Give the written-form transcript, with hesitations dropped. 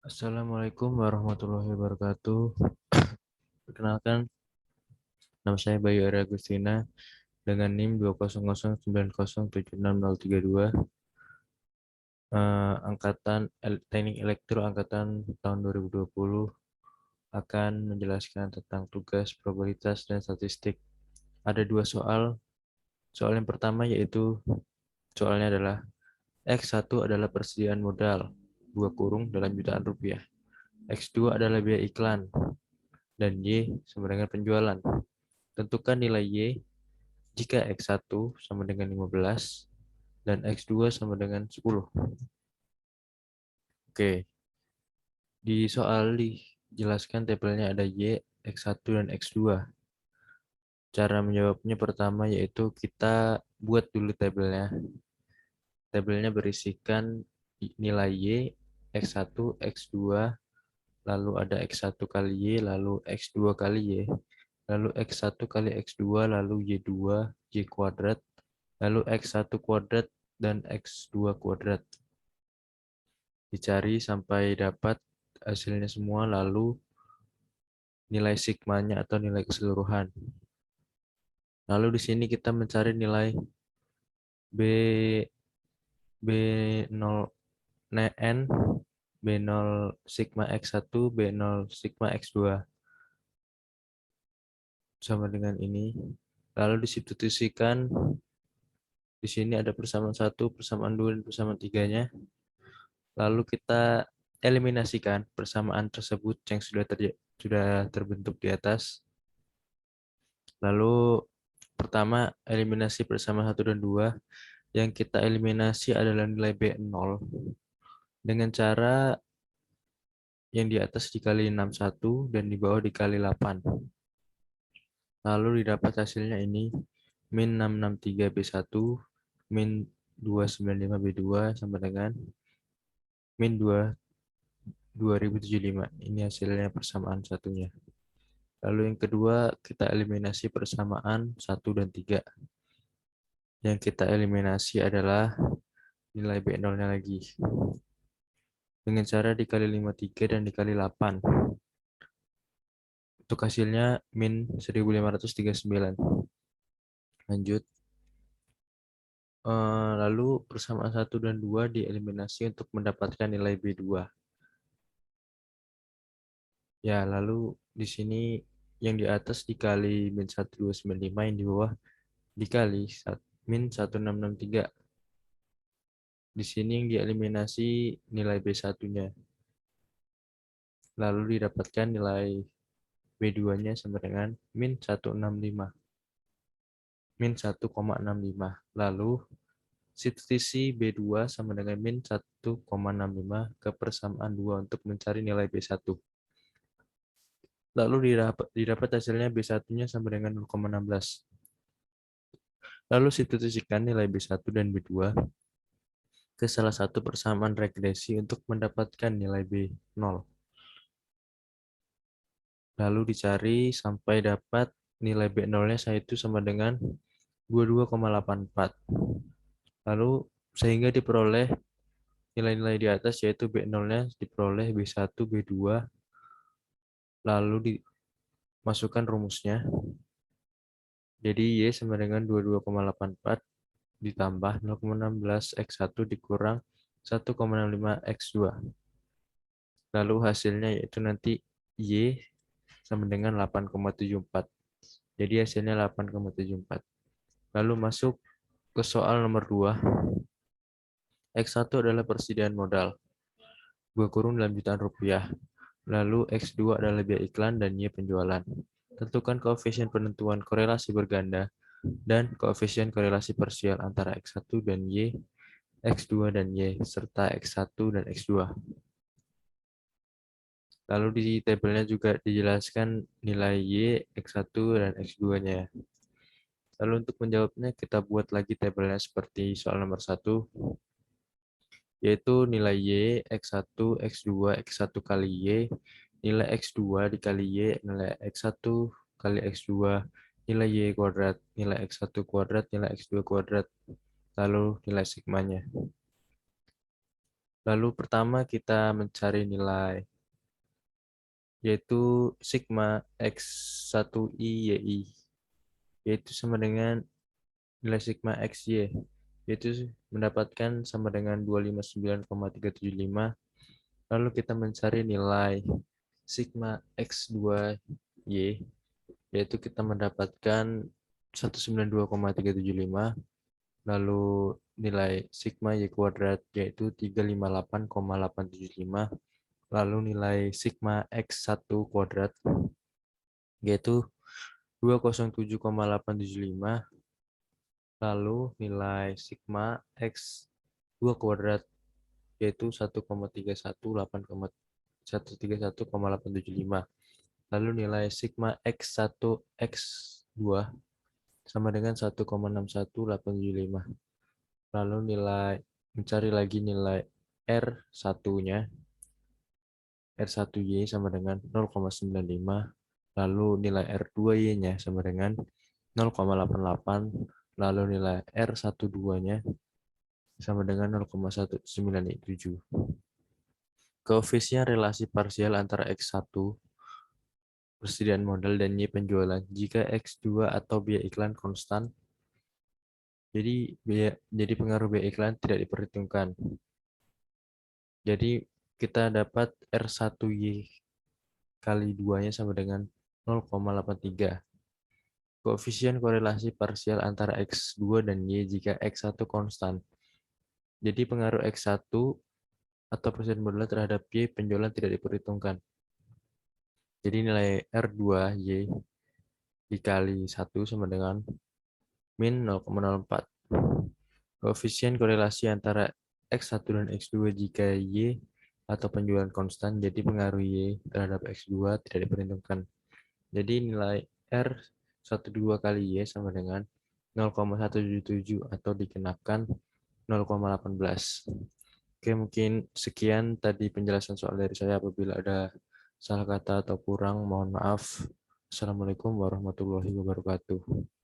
Assalamualaikum warahmatullahi wabarakatuh. Perkenalkan, nama saya Bayu Arya Agustina dengan NIM 20090760032, angkatan Teknik Elektro angkatan tahun 2020 akan menjelaskan tentang tugas probabilitas dan statistik. Ada dua soal. Soal yang pertama yaitu soalnya adalah X1 adalah persediaan modal, dua kurung dalam jutaan rupiah. X2 adalah biaya iklan, dan Y sama dengan penjualan. Tentukan nilai Y jika X1 sama dengan 15 dan X2 sama dengan 10. Oke, di soal dijelaskan tabelnya ada Y, X1, dan X2. Cara menjawabnya pertama yaitu kita buat dulu tabelnya. Tabelnya berisikan nilai Y, X1, X2, lalu ada X1 kali Y, lalu X2 kali Y, lalu X1 kali X2, lalu Y2, Y kuadrat, lalu X1 kuadrat, dan X2 kuadrat. Dicari sampai dapat hasilnya semua, lalu nilai sigmanya atau nilai keseluruhan. Lalu di sini kita mencari nilai B, B0 N, B0 sigma X1, B0 sigma X2 sama dengan ini. Lalu disubstitusikan, di sini ada persamaan 1, persamaan 2, dan persamaan 3-nya. Lalu kita eliminasikan persamaan tersebut yang sudah terbentuk di atas. Lalu pertama eliminasi persamaan 1 dan 2. Yang kita eliminasi adalah nilai B0 dengan cara yang di atas dikali 61 dan di bawah dikali 8. Lalu didapat hasilnya ini min 663B1 min 295B2 sama dengan min 2075. Ini hasilnya persamaan satunya. Lalu yang kedua kita eliminasi persamaan 1 dan 3. Yang kita eliminasi adalah nilai B0-nya lagi. Dengan cara dikali 53 dan dikali 8. Untuk hasilnya min 1539. Lanjut. Lalu persamaan 1 dan 2 dieliminasi untuk mendapatkan nilai B2. Ya, lalu di sini yang di atas dikali min 1295, yang di bawah dikali min 1663. Di sini yang dieliminasi nilai B1-nya. Lalu didapatkan nilai B2-nya sama dengan min 165. Min 1,65. Lalu substitusi B2 sama dengan min 1,65 ke persamaan 2 untuk mencari nilai B1. Lalu didapat hasilnya B1-nya sama dengan 0,16. Lalu substitusikan nilai B1 dan B2 ke salah satu persamaan regresi untuk mendapatkan nilai B0. Lalu dicari sampai dapat nilai B0-nya yaitu sama dengan 22,84. Lalu sehingga diperoleh nilai-nilai di atas yaitu B0-nya diperoleh B1, B2. Lalu dimasukkan rumusnya. Jadi Y sama dengan 22,84 ditambah 0,16 X1 dikurang 1,65 X2. Lalu hasilnya yaitu nanti Y sama dengan 8,74. Jadi hasilnya 8,74. Lalu masuk ke soal nomor 2. X1 adalah persediaan modal, 2 kurung dalam jutaan rupiah. Lalu X2 adalah biaya iklan dan Y penjualan. Tentukan koefisien penentuan korelasi berganda dan koefisien korelasi parsial antara X1 dan Y, X2 dan Y, serta X1 dan X2. Lalu di tabelnya juga dijelaskan nilai Y, X1, dan X2-nya. Lalu untuk menjawabnya kita buat lagi tabelnya seperti soal nomor 1, yaitu nilai Y, X1, X2, X1 kali Y, nilai X2 dikali Y, nilai X1 kali X2, nilai Y kuadrat, nilai X1 kuadrat, nilai X2 kuadrat, lalu nilai sigmanya. Lalu pertama kita mencari nilai, yaitu sigma X1I YI, yaitu sama dengan nilai sigma XY, yaitu mendapatkan sama dengan 259,375. Lalu kita mencari nilai sigma X2Y, yaitu kita mendapatkan 192,375. Lalu nilai sigma Y kuadrat yaitu 358,875. Lalu nilai sigma X1 kuadrat yaitu 207,875. Lalu nilai sigma X2 kuadrat yaitu 1,318,875. Lalu nilai sigma X1 X2 sama dengan 1,61875. Lalu mencari lagi nilai R1-nya. R1Y sama dengan 0,95. Lalu nilai R2Y-nya sama dengan 0,88. Lalu nilai R12-nya sama dengan 0,197. Koefisien relasi parsial antara X1 persediaan modal dan Y penjualan. Jika X2 atau biaya iklan konstan, jadi pengaruh biaya iklan tidak diperhitungkan. Jadi kita dapat R1Y kali 2-nya sama dengan 0,83. Koefisien korelasi parsial antara X2 dan Y jika X1 konstan. Jadi pengaruh X1 atau persediaan modal terhadap Y penjualan tidak diperhitungkan. Jadi nilai R2Y dikali 1 sama dengan min 0,04. Koefisien korelasi antara X1 dan X2 jika Y atau penjualan konstan, jadi pengaruh Y terhadap X2 tidak diperhitungkan. Jadi nilai R12 kali Y sama dengan 0,177 atau dikenakan 0,18. Oke, mungkin sekian tadi penjelasan soal dari saya. Apabila ada salah kata atau kurang, mohon maaf. Assalamualaikum warahmatullahi wabarakatuh.